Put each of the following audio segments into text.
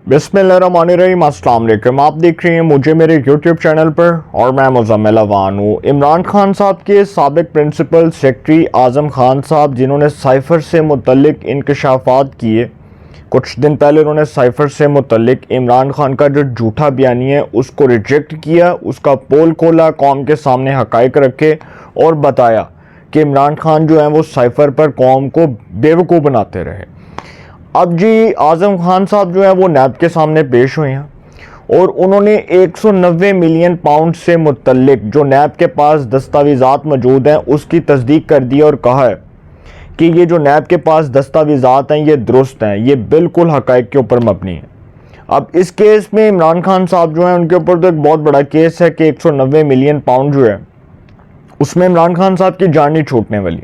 बिस्मिल्लाहिर्रहमानिर्रहीम, अस्सलाम वालेकुम। आप देख रहे हैं मुझे मेरे YouTube चैनल पर और मैं मुज़म्मिल अवान हूँ। इमरान खान साहब के साबिक प्रिंसिपल सेक्रेटरी आज़म खान साहब, जिन्होंने साइफ़र से मुतल्लिक इंकशाफात किए, कुछ दिन पहले उन्होंने साइफ़र से मुतल्लिक इमरान खान का जो झूठा बयानी है उसको रिजेक्ट किया, उसका पोल खोला, कौम के सामने हक़ाइक़ रखे और बताया कि इमरान खान जो है वो साइफ़र पर कौम को बेवकूफ़ बनाते रहे। अब जी आज़म खान साहब जो है वो नैब के सामने पेश हुए हैं और उन्होंने 190 मिलियन पाउंड से मुतल्लिक जो नैब के पास दस्तावेज़ात मौजूद हैं उसकी तस्दीक कर दी और कहा है कि ये जो नैब के पास दस्तावेज़ात हैं ये दुरुस्त हैं, ये बिल्कुल हक़ाइक़ के ऊपर मबनी है। अब इस केस में इमरान खान साहब जो हैं उनके ऊपर तो एक बहुत बड़ा केस है कि 190 मिलियन पाउंड जो है उसमें इमरान खान साहब की जान नहीं छूटने वाली।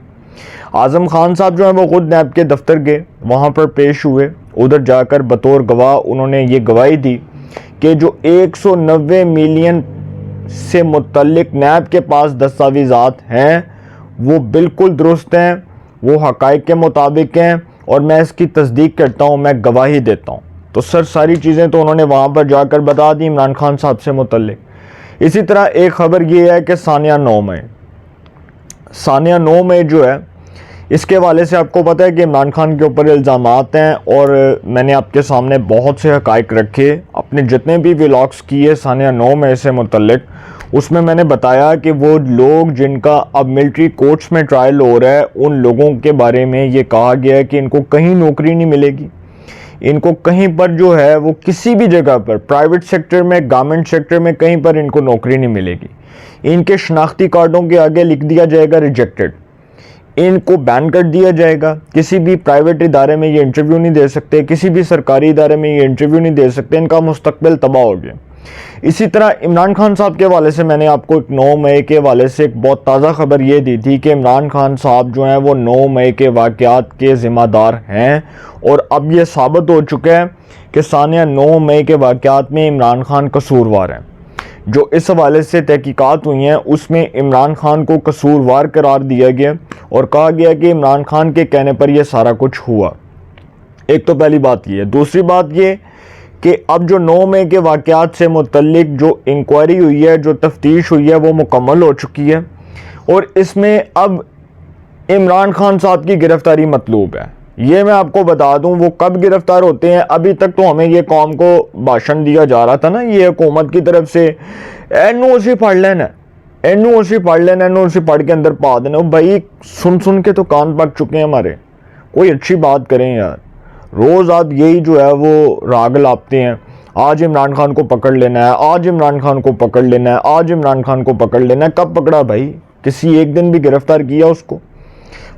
आज़म खान साहब जो है वो खुद नैब के दफ्तर गए, वहाँ पर पेश हुए, उधर जाकर बतौर गवाह उन्होंने ये गवाही दी कि जो 190 मिलियन से मुतल्लिक नैब के पास दस्तावेज़ात हैं वो बिल्कुल दुरुस्त हैं, वो हक़ाइक़ के मुताबिक हैं और मैं इसकी तस्दीक करता हूँ, मैं गवाही देता हूँ। तो सर सारी चीज़ें तो उन्होंने वहाँ पर जाकर बता दी इमरान खान साहब से मुतल्लिक। इसी तरह एक ख़बर ये है कि सानिया 9 मई जो है इसके हवाले से आपको पता है कि इमरान खान के ऊपर इल्ज़ामात हैं और मैंने आपके सामने बहुत से हक़ाइक़ रखे, अपने जितने भी व्लॉग्स किए सानिया 9 मई से मुतल्लिक, उसमें मैंने बताया कि वो लोग जिनका अब मिलिट्री कोर्ट्स में ट्रायल हो रहा है उन लोगों के बारे में ये कहा गया है कि इनको कहीं नौकरी नहीं मिलेगी, इनको कहीं पर जो है वो किसी भी जगह पर प्राइवेट सेक्टर में, गवर्नमेंट सेक्टर में कहीं पर इनको नौकरी नहीं मिलेगी। इनके शनाख्ती कार्डों के आगे लिख दिया जाएगा रिजेक्टेड, इनको बैन कर दिया जाएगा, किसी भी प्राइवेट इदारे में ये इंटरव्यू नहीं दे सकते, किसी भी सरकारी इदारे में ये इंटरव्यू नहीं दे सकते, इनका मुस्तकबिल तबाह हो गया। इसी तरह इमरान खान साहब के हवाले से मैंने आपको एक 9 मई के हवाले से एक बहुत ताज़ा खबर ये दी थी कि इमरान खान साहब जो हैं वो 9 मई के वाक़यात के ज़िम्मेदार हैं और अब ये साबित हो चुका है कि सानिया 9 मई के वाक़यात में इमरान खान कसूरवार हैं। जो इस हवाले से तहकीकात हुई हैं उसमें इमरान खान को कसूरवार करार दिया गया और कहा गया कि इमरान खान के कहने पर यह सारा कुछ हुआ। एक तो पहली बात ये है। दूसरी बात ये कि अब जो 9 मई के वाक़यात से मुतल्लिक जो इंक्वायरी हुई है, जो तफ्तीश हुई है, वो मुकम्मल हो चुकी है और इसमें अब इमरान खान साहब की गिरफ्तारी मतलूब है। ये मैं आपको बता दूं वो कब गिरफ्तार होते हैं। अभी तक तो हमें ये कौम को भाषण दिया जा रहा था ना, ये हुकूमत की तरफ से NOC पढ़ लेना, NOC पढ़ लेना, NOC पढ़ के अंदर पा देना। भाई सुन सुन के तो कान पक चुके हैं हमारे, कोई अच्छी बात करें यार। रोज़ आप यही जो है वो राग लापते हैं, आज इमरान खान को पकड़ लेना है, आज इमरान खान को पकड़ लेना है, आज इमरान खान को पकड़ लेना है। कब पकड़ा भाई? किसी एक दिन भी गिरफ्तार किया उसको?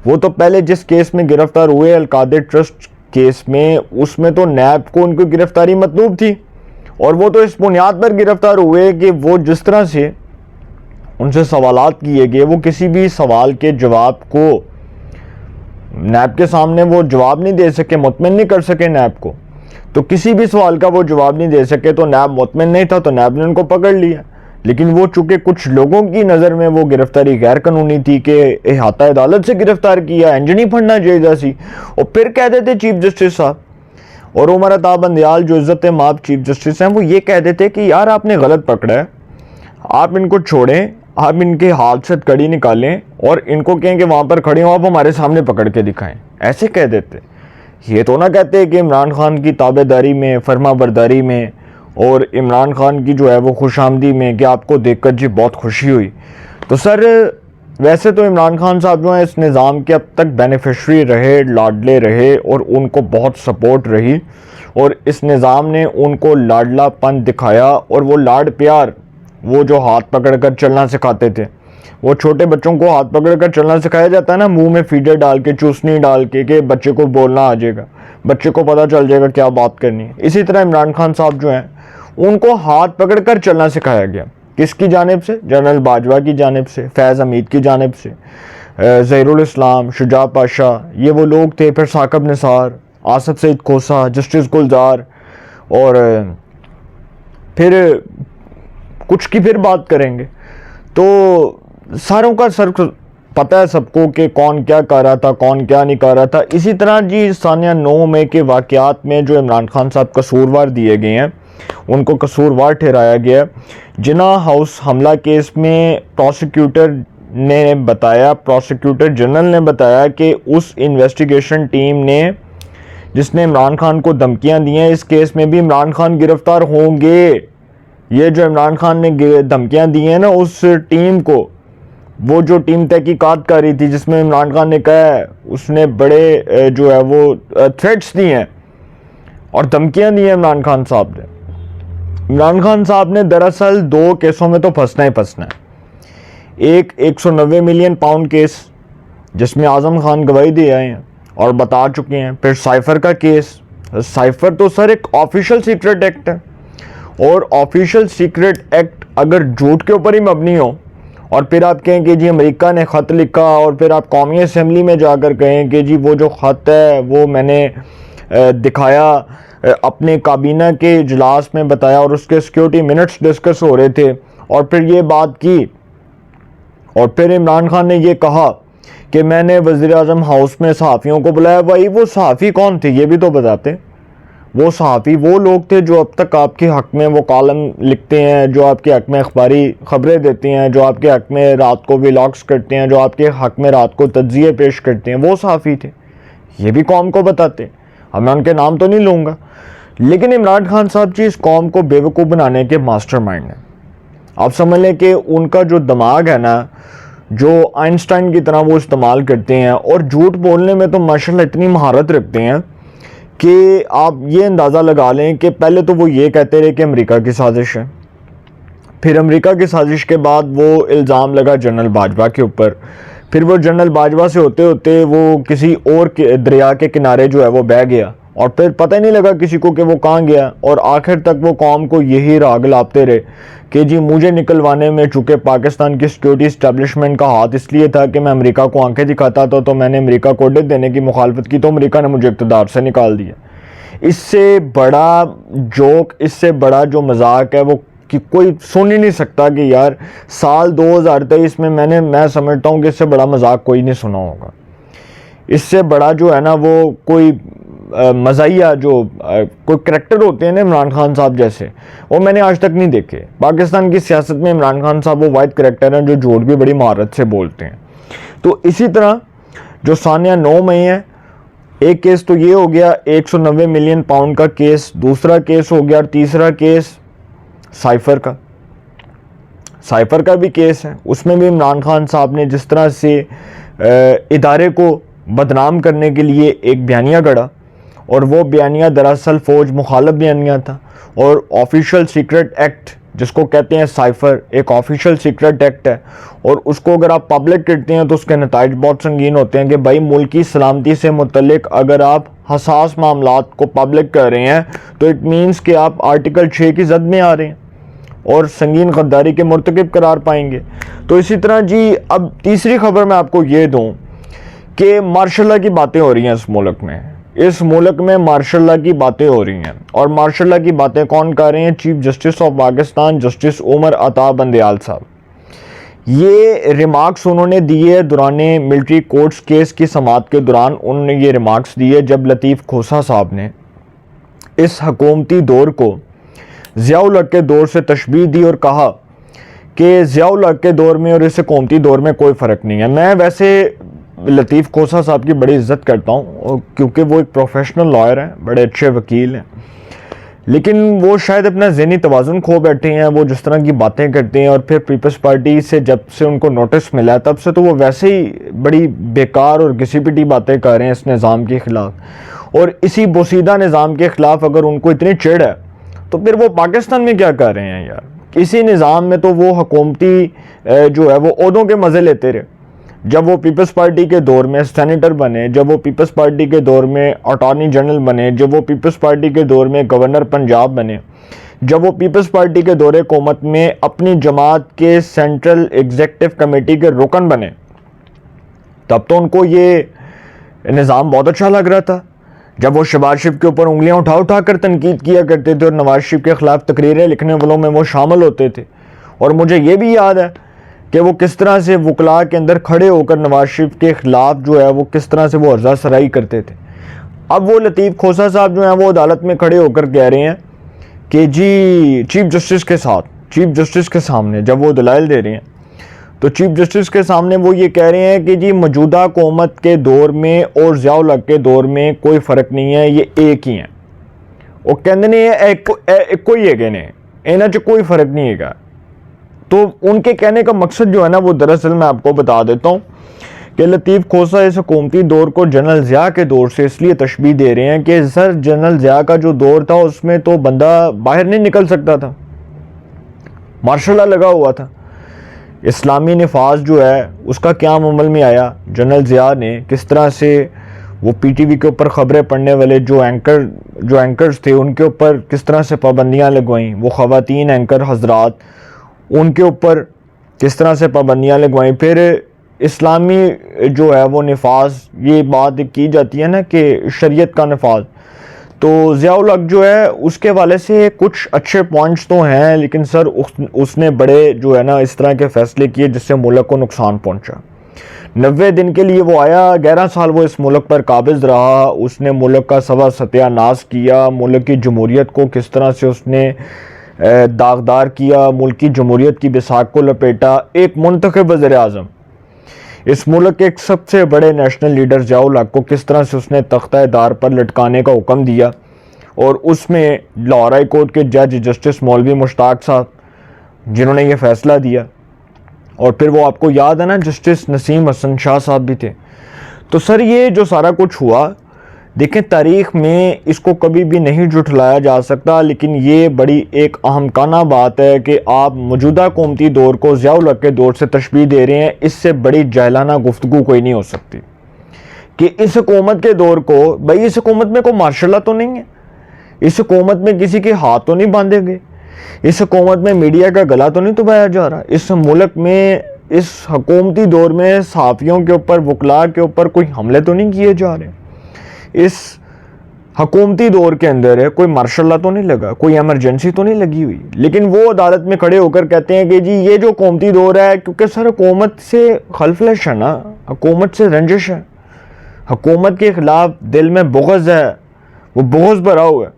वो तो पहले जिस केस में गिरफ्तार हुए अल-कादिर ट्रस्ट केस में, उसमें तो नैब को उनकी गिरफ्तारी मतलूब थी और वो तो इस बुनियाद पर गिरफ्तार हुए कि वो जिस तरह से उनसे सवालात किए गए, वो किसी भी सवाल के जवाब को नैब के सामने वो जवाब नहीं दे सके, मुतमिन नहीं कर सके नैब को। तो किसी भी सवाल का वो जवाब नहीं दे सके तो नैब मुतमिन नहीं था, तो नैब ने उनको पकड़ लिया। लेकिन वो चूँकि कुछ लोगों की नज़र में वो गिरफ्तारी गैर कानूनी थी कि इहाता अदालत से गिरफ्तार किया, इंज नहीं फड़ना चाहिए सी, और फिर कह देते चीफ जस्टिस साहब और उमर अता बंदयाल जो इज़्ज़त माब चीफ जस्टिस हैं, वो ये कह देते कि यार आपने गलत पकड़ा है, आप इनको छोड़ें, आप इनके हाथ से कड़ी निकालें और इनको कहें कि वहाँ पर खड़े हो, आप हमारे सामने पकड़ के दिखाएं। ऐसे कह देते। ये तो ना कहते कि इमरान खान की ताबेदारी में, फर्माबरदारी में और इमरान खान की जो है वो खुशामदी में कि आपको देखकर जी बहुत खुशी हुई। तो सर वैसे तो इमरान खान साहब जो हैं इस निज़ाम के अब तक बेनिफिशरी रहे, लाडले रहे और उनको बहुत सपोर्ट रही और इस निज़ाम ने उनको लाडलापन दिखाया और वो लाड प्यार, वो जो हाथ पकड़ कर चलना सिखाते थे, वो छोटे बच्चों को हाथ पकड़ कर चलना सिखाया जाता है ना, मुंह में फीडर डाल के, चूसनी डाल के, कि बच्चे को बोलना आ जाएगा, बच्चे को पता चल जाएगा क्या बात करनी है। इसी तरह इमरान खान साहब जो हैं उनको हाथ पकड़ कर चलना सिखाया गया। किसकी जानिब से? जनरल बाजवा की जानिब से, फैज़ हमीद की जानिब से, ज़हीरुल इस्लाम, शुजा पाशा, ये वो लोग थे, फिर साकब निसार, आसफ सईद खोसा, जस्टिस गुलजार और फिर कुछ की फिर बात करेंगे। तो सारों का सर पता है सबको कि कौन क्या कर रहा था, कौन क्या नहीं कर रहा था। इसी तरह जी सानिया 9 मई के वाक़यात में जो इमरान खान साहब कसूरवार दिए गए हैं, उनको कसूरवार ठहराया गया। जिन्ना हाउस हमला केस में प्रोसिक्यूटर जनरल ने बताया कि उस इन्वेस्टिगेशन टीम ने जिसने इमरान खान को धमकियां दी हैं, इस केस में भी इमरान खान गिरफ्तार होंगे। ये जो इमरान खान ने धमकियां दी हैं ना, उस टीम को, वो जो टीम तहकीकात कर रही थी जिसमें इमरान खान ने कहा है उसने बड़े जो है वो थ्रेट्स दिए हैं और धमकियां दी हैं इमरान खान साहब ने। इमरान खान साहब ने दरअसल 2 केसों में तो फंसना ही फंसना है। एक 190 मिलियन पाउंड केस जिसमें आजम खान गवाही दे आए हैं और बता चुके हैं। फिर साइफर का केस। साइफर तो सर एक ऑफिशियल सीक्रेट एक्ट है, और ऑफिशियल सीक्रेट एक्ट अगर झूठ के ऊपर ही मबनी हो और फिर आप कहें कि जी अमेरिका ने ख़त लिखा, और फिर आप कौमी असम्बली में जाकर कहें कि जी वो जो ख़त है वो मैंने दिखाया, अपने काबीना के इजलास में बताया और उसके सिक्योरिटी मिनट्स डिस्कस हो रहे थे, और फिर ये बात की, और फिर इमरान खान ने ये कहा कि मैंने वज़ीर आज़म हाउस में सहाफ़ियों को बुलाया। भाई वो सहाफ़ी कौन थे ये भी तो बताते। वो सहाफ़ी वो लोग थे जो अब तक आपके हक़ में वो कॉलम लिखते हैं, जो आपके हक़ में अखबारी ख़बरें देते हैं, जो आपके हक़ में रात को व्लॉग्स करते हैं, जो आपके हक़ में रात को तज्ज़िये पेश करते हैं, वो सहाफ़ी थे। ये भी कौम को बताते। अब मैं उनके नाम तो नहीं लूँगा, लेकिन इमरान खान साहब जी इस कौम को बेवकूफ़ बनाने के मास्टरमाइंड हैं। आप समझ लें कि उनका जो दिमाग है ना, जो आइंस्टाइन की तरह वो इस्तेमाल करते हैं, और झूठ बोलने में तो माशाल्लाह इतनी महारत रखते हैं कि आप ये अंदाज़ा लगा लें कि पहले तो वो ये कहते रहे कि अमेरिका की साजिश है, फिर अमेरिका की साजिश के बाद वो इल्ज़ाम लगा जनरल बाजवा के ऊपर, फिर वो जनरल बाजवा से होते होते वो किसी और दरिया के किनारे जो है वो बह गया, और फिर पता ही नहीं लगा किसी को कि वो कहाँ गया, और आखिर तक वो कौम को यही राग लाते रहे कि जी मुझे निकलवाने में चूँकि पाकिस्तान की सिक्योरिटी इस्टेब्लिशमेंट का हाथ इसलिए था कि मैं अमेरिका को आंखें दिखाता था, तो मैंने अमेरिका को ऑडिट देने की मुखालफत की, तो अमेरिका ने मुझे इक़्तिदार से निकाल दिया। इससे बड़ा जोक, इससे बड़ा जो मजाक है वो कि कोई सुन ही नहीं सकता कि यार साल 2023 में मैं समझता हूँ कि इससे बड़ा मजाक कोई नहीं सुना होगा। इससे बड़ा जो है ना वो कोई मज़ाहिया जो कोई करैक्टर होते हैं ना इमरान खान साहब जैसे, वो मैंने आज तक नहीं देखे। पाकिस्तान की सियासत में इमरान खान साहब वो वाहिद करैक्टर हैं जो झूठ भी बड़ी महारत से बोलते हैं। तो इसी तरह जो सानिया 9 मई है, एक केस तो ये हो गया 190 मिलियन पाउंड का केस, दूसरा केस हो गया, और तीसरा केस साइफर का भी केस है। उसमें भी इमरान खान साहब ने जिस तरह से इदारे को बदनाम करने के लिए एक बयानिया गढ़ा, और वो बयानिया दरअसल फ़ौज मुखालफ बयानिया था, और ऑफिशियल सीक्रेट एक्ट जिसको कहते हैं साइफर एक ऑफिशियल सीक्रेट एक्ट है, और उसको अगर आप पब्लिक करते हैं तो उसके नताइज बहुत संगीन होते हैं कि भाई मुल्क की सलामती से मुतल्लिक अगर आप हसास मामलात को पब्लिक कर रहे हैं तो इट मीन्स कि आप आर्टिकल 6 की जद में आ रहे हैं और संगीन गद्दारी के मुर्तकिब करार पाएंगे। तो इसी तरह जी अब तीसरी खबर मैं आपको ये दूं कि मार्शल लॉ की बातें हो रही हैं इस मुल्क में मार्शल लॉ की बातें हो रही हैं, और मार्शल लॉ की बातें कौन कर रहे हैं? Chief justice of Pakistan justice Umar Ata Bandial साहब। ये रिमार्क्स उन्होंने दिए दौरान मिलिट्री कोर्ट्स केस की समाअत के दौरान। उन्होंने ये रिमार्क्स दिए जब लतीफ़ खोसा साहब ने इस हुकूमती दौर को ज़ियाउल हक़ के दौर से तशबीह दी और कहा कि ज़ियाउल हक़ के दौर में और इस हुकूमती दौर में कोई फ़र्क नहीं है। मैं वैसे लतीफ़ खोसा साहब की बड़ी इज़्ज़त करता हूँ क्योंकि वो एक प्रोफेशनल लॉयर हैं, बड़े अच्छे वकील हैं, लेकिन वो शायद अपना ज़हनी तवाज़ुन खो बैठे हैं। वो जिस तरह की बातें करते हैं, और फिर पीपल्स पार्टी से जब से उनको नोटिस मिला तब से तो वो वैसे ही बड़ी बेकार और घिसी पिटी बातें कर रहे हैं इस निज़ाम के ख़िलाफ़। और इसी बोसीदा निज़ाम के ख़िलाफ़ अगर उनको इतनी चिढ़ है तो फिर वो पाकिस्तान में क्या कर रहे हैं यार? इसी निज़ाम में तो वो हुकूमती जो है वो ओहदों के मज़े लेते रहे। जब वो पीपल्स पार्टी के दौर में सेनेटर बने, जब वो पीपल्स पार्टी के दौर में अटॉर्नी जनरल बने, जब वो पीपल्स पार्टी के दौर में गवर्नर पंजाब बने, जब वो पीपल्स पार्टी के दौरे हुकूमत में अपनी जमात के सेंट्रल एग्जीक्यूटिव कमेटी के रुकन बने, तब तो उनको ये निज़ाम बहुत अच्छा लग रहा था। जब वो शहबाज शरीफ के ऊपर उंगलियां उठा उठा कर तनकीद किया करते थे और नवाज शरीफ के ख़िलाफ़ तकरीरें लिखने वालों में वो शामिल होते थे। और मुझे ये भी याद है कि वो किस तरह से वकला के अंदर खड़े होकर नवाज शरीफ के ख़िलाफ़ जो है वो किस तरह से वो अर्जा सराई करते थे। अब वो लतीफ़ खोसा साहब जो हैं वो अदालत में खड़े होकर कह रहे हैं कि जी चीफ जस्टिस के सामने जब वो दलाइल दे रहे हैं तो चीफ जस्टिस के सामने वो ये कह रहे हैं कि जी मौजूदा हुकूमत के दौर में और ज़ियाउल हक के दौर में कोई फ़र्क नहीं है, ये एक ही हैं। वो कहते नहीं है एक कोई है कहने इन्हों च कोई फ़र्क नहीं है। तो उनके कहने का मकसद जो है ना वो दरअसल मैं आपको बता देता हूँ कि लतीफ़ खोसा इस हुकूमती दौर को जनरल ज़िया के दौर से इसलिए तशबीह दे रहे हैं कि सर जनरल ज़िया का जो दौर था उसमें तो बंदा बाहर नहीं निकल सकता था, मार्शल लॉ लगा हुआ था। इस्लामी नफाज जो है उसका क्या अमल में आया, जनरल ज़िया ने किस तरह से वो पीटीवी के ऊपर ख़बरें पढ़ने वाले जो एंकर्स थे उनके ऊपर किस तरह से पाबंदियाँ लगवाईं, वो ख़वातीन एंकर हजरात उनके ऊपर किस तरह से पाबंदियाँ लगवाईं। फिर इस्लामी जो है वो नफाज, ये बात की जाती है ना कि शरीयत का नफाज, तो ज़ियाउल हक जो है उसके वाले से कुछ अच्छे पॉइंट्स तो हैं, लेकिन सर उसने बड़े जो है ना इस तरह के फ़ैसले किए जिससे मुल्क को नुकसान पहुंचा। 90 दिन के लिए वो आया, 11 साल वो इस मुल्क पर काबिज़ रहा, उसने मुल्क का सत्यानाश किया, मुल्क की जमहूरियत को किस तरह से उसने दागदार किया, मुल्क की जमहूरियत की बिसाक को लपेटा। एक मुंतखब वज़ीर-ए-आज़म, इस मुल्क के एक सबसे बड़े नेशनल लीडर ज़ियाउल हक को किस तरह से उसने तख्ता-ए-दार पर लटकाने का हुक्म दिया, और उसमें लाहौर हाई कोर्ट के जज जस्टिस मौलवी मुश्ताक साहब जिन्होंने ये फ़ैसला दिया, और फिर वो आपको याद है ना जस्टिस नसीम हसन शाह साहब भी थे। तो सर ये जो सारा कुछ हुआ, देखें तारीख़ में इसको कभी भी नहीं झुठलाया जा सकता, लेकिन ये बड़ी एक अहमकाना बात है कि आप मौजूदा हुकूमती दौर को ज़ियाउल हक के दौर से तशबीह दे रहे हैं। इससे बड़ी जाहिलाना गुफ्तगू कोई नहीं हो सकती कि इस हुकूमत के दौर को, भाई इस हुकूमत में कोई मार्शल लॉ तो नहीं है, इस हुकूमत में किसी के हाथ तो नहीं बांधे गए, इस हुकूमत में मीडिया का गला तो नहीं दबाया जा रहा, इस मुल्क में इस हुकूमती दौर में सहाफ़ियों के ऊपर, वकला के ऊपर कोई हमले तो नहीं किए जा रहे, इस हुकूमती दौर के अंदर है कोई मार्शल लॉ तो नहीं लगा, कोई इमरजेंसी तो नहीं लगी हुई। लेकिन वो अदालत में खड़े होकर कहते हैं कि जी ये जो हुकूमती दौर है, क्योंकि सर हुकूमत से खलफलश है ना, हुकूमत से रंजिश है, हुकूमत के ख़िलाफ़ दिल में बुग़्ज़ है, वो बुग़्ज़ भरा हुआ है।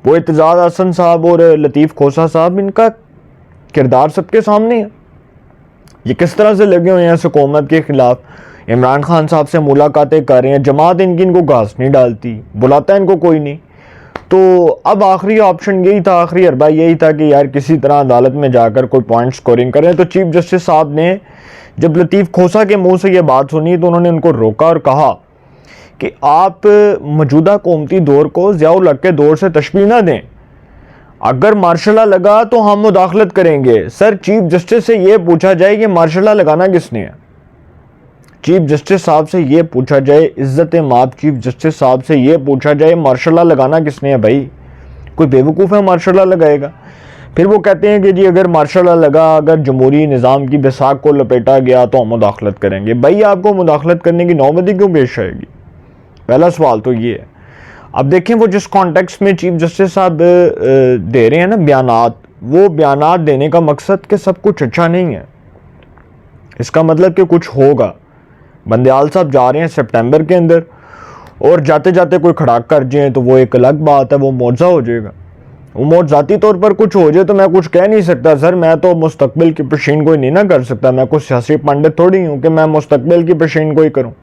वो इत्तेज़ाज़ हसन साहब और लतीफ़ खोसा साहब, इनका किरदार सबके सामने है, ये किस तरह से लगे हुए हैं इस हुकूमत के ख़िलाफ़। इमरान खान साहब से मुलाकातें कर रहे हैं, जमात इनको घास नहीं डालती, बुलाता है इनको कोई नहीं। तो अब आखिरी ऑप्शन यही था, आखिरी अरबा यही था कि यार किसी तरह अदालत में जाकर कोई पॉइंट स्कोरिंग करें। तो चीफ जस्टिस साहब ने जब लतीफ़ खोसा के मुंह से ये बात सुनी तो उन्होंने उनको रोका और कहा कि आप मौजूदा हुकूमती दौर को ज़ियाउल हक के दौर से तशबीह ना दें, अगर मार्शल लॉ लगा तो हम मुदाखलत करेंगे। सर चीफ जस्टिस से ये पूछा जाए कि मार्शल लॉ लगाना किसने है, चीफ जस्टिस साहब से ये पूछा जाए, इज्जत माप चीफ जस्टिस साहब से ये पूछा जाए मार्शल लॉ लगाना किसने है। भाई कोई बेवकूफ़ है मार्शल लॉ लगाएगा। फिर वो कहते हैं कि जी अगर मार्शल लॉ लगा, अगर जमहूरी निज़ाम की बिसाक को लपेटा गया तो हम मुदाखलत करेंगे। भाई आपको मुदाखलत करने की नौबत क्यों पेश आएगी, पहला सवाल तो ये है। अब देखें वो जिस कॉन्टेक्स्ट में चीफ जस्टिस साहब दे रहे हैं ना बयानात, वो बयानात देने का मकसद कि सब कुछ अच्छा नहीं है, इसका मतलब कि कुछ होगा। बंदयाल साहब जा रहे हैं सितंबर के अंदर, और जाते जाते कोई खड़ाक कर जाए तो वो एक अलग बात है, वो मौजा हो जाएगा। वो मौजाती तौर पर कुछ हो जाए तो मैं कुछ कह नहीं सकता सर, मैं तो मुस्तकबिल की पेशीन कोई नहीं ना कर सकता, मैं कुछ सियासी पंडित थोड़ी हूँ कि मैं मुस्तकबिल की पेशीन कोई करूँ।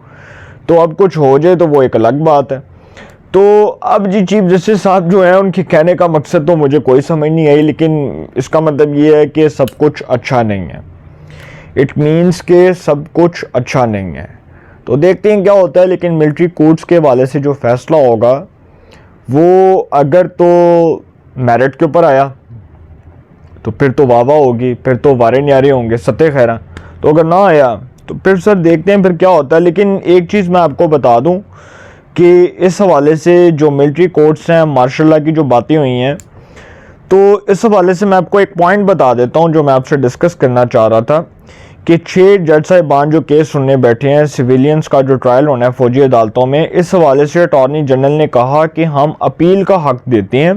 तो अब कुछ हो जाए तो वो एक अलग बात है। तो अब जी चीफ जस्टिस साहब जो है उनके कहने का मकसद तो मुझे कोई समझ नहीं आई, लेकिन इसका मतलब ये है कि सब कुछ अच्छा नहीं है, इट मीन्स के सब कुछ अच्छा नहीं है। तो देखते हैं क्या होता है। लेकिन मिलिट्री कोर्ट्स के वाले से जो फैसला होगा वो अगर तो मेरिट के ऊपर आया तो फिर तो वाह वाह होगी, फिर तो वारे न्यारे होंगे, सत्य खैरा। तो अगर ना आया तो फिर सर देखते हैं फिर क्या होता है। लेकिन एक चीज़ मैं आपको बता दूं कि इस हवाले से जो मिलिट्री कोर्ट्स हैं, मार्शल लॉ की जो बातें हुई हैं, तो इस हवाले से मैं आपको एक पॉइंट बता देता हूं जो मैं आपसे डिस्कस करना चाह रहा था कि 6 जज साहिबान जो केस सुनने बैठे हैं, सिविलियंस का जो ट्रायल होना है फौजी अदालतों में, इस हवाले से अटॉर्नी जनरल ने कहा कि हम अपील का हक देते हैं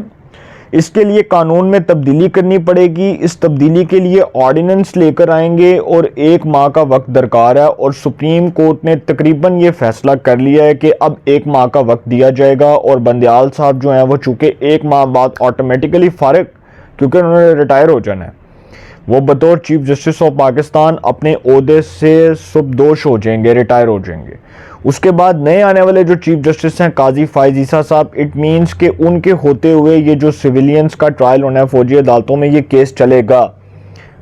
इसके लिए कानून में तब्दीली करनी पड़ेगी। इस तब्दीली के लिए ऑर्डिनेंस लेकर आएंगे और 1 माह का वक्त दरकार है, और सुप्रीम कोर्ट ने तकरीबन ये फैसला कर लिया है कि अब 1 माह का वक्त दिया जाएगा। और बंदयाल साहब जो हैं वो चूँकि 1 माह बाद ऑटोमेटिकली फारिग, क्योंकि उन्होंने रिटायर हो जाना है, वो बतौर चीफ जस्टिस ऑफ पाकिस्तान अपने ओहदे से सुबदोश हो जाएंगे, रिटायर हो जाएंगे। उसके बाद नए आने वाले जो चीफ जस्टिस हैं काजी फायज ईसा साहब, इट मीन्स कि उनके होते हुए ये जो सिविलियंस का ट्रायल होना है फौजी अदालतों में, ये केस चलेगा।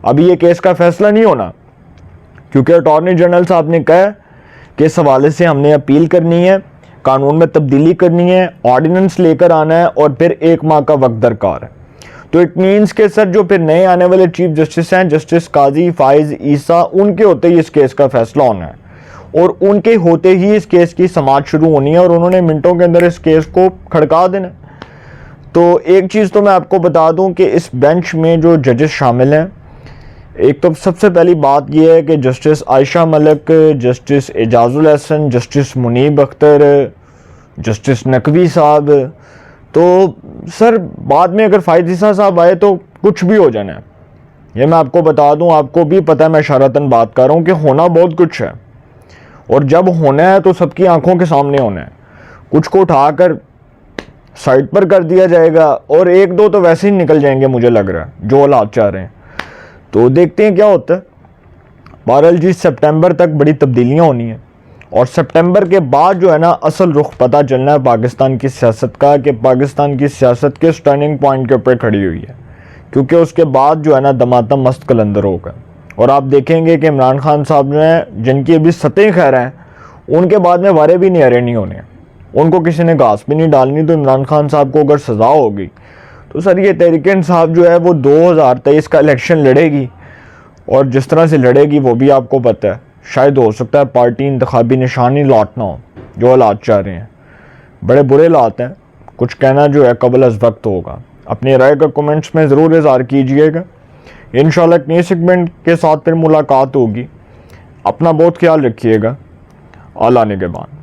अभी ये केस का फैसला नहीं होना, क्योंकि अटॉर्नी जनरल साहब ने कहा कि इस हवाले से हमने अपील करनी है, कानून में तब्दीली करनी है, ऑर्डिनेंस लेकर आना है और फिर 1 माह का वक्त दरकार है। तो इट मीन्स के सर जो फिर नए आने वाले चीफ जस्टिस हैं, जस्टिस काजी फायज ईसा, उनके होते ही इस केस का फैसला होना है और उनके होते ही इस केस की समाअत शुरू होनी है और उन्होंने मिनटों के अंदर इस केस को खड़का देना। तो एक चीज़ तो मैं आपको बता दूं कि इस बेंच में जो जजेस शामिल हैं, एक तो सबसे पहली बात यह है कि justice Ayesha Malik, justice Ijazul Hasan, justice Munib Akhtar, justice Naqvi साहब। तो सर बाद में अगर फायज ईसा साहब आए तो कुछ भी हो जाना है, ये मैं आपको बता दूं। आपको भी पता है मैं इशारतन बात कर रहा हूँ कि होना बहुत कुछ है, और जब होना है तो सबकी आंखों के सामने होना है। कुछ को उठाकर साइड पर कर दिया जाएगा और 1-2 तो वैसे ही निकल जाएंगे, मुझे लग रहा है, जो हालात चाह रहे हैं। तो देखते हैं क्या होता है। बहरहाल जी, सितंबर तक बड़ी तब्दीलियां होनी है और सितंबर के बाद जो है ना असल रुख पता चलना है पाकिस्तान की सियासत का, कि पाकिस्तान की सियासत किस टर्निंग पॉइंट के ऊपर खड़ी हुई है, क्योंकि उसके बाद जो है ना दमादम मस्त कलंदर होगा। और आप देखेंगे कि इमरान खान साहब जो हैं, जिनकी अभी सतह खैर हैं, उनके बाद में वारे भी न्यारे नहीं होने, उनको किसी ने घास भी नहीं डालनी। तो इमरान खान साहब को अगर सज़ा होगी तो सर ये तहरीक-ए-इंसाफ जो है वो 2023 का इलेक्शन लड़ेगी, और जिस तरह से लड़ेगी वो भी आपको पता है। शायद हो सकता है पार्टी इंतखाबी निशानी लौटना हो, जो हालात चाह रहे हैं, बड़े बुरे हालात हैं। कुछ कहना जो है कबल अज़ वक्त होगा। अपनी राय का कमेंट्स में ज़रूर इज़हार कीजिएगा। इंशाल्लाह एक नए सेगमेंट के साथ फिर मुलाकात होगी। अपना बहुत ख्याल रखिएगा। आला निगहबान।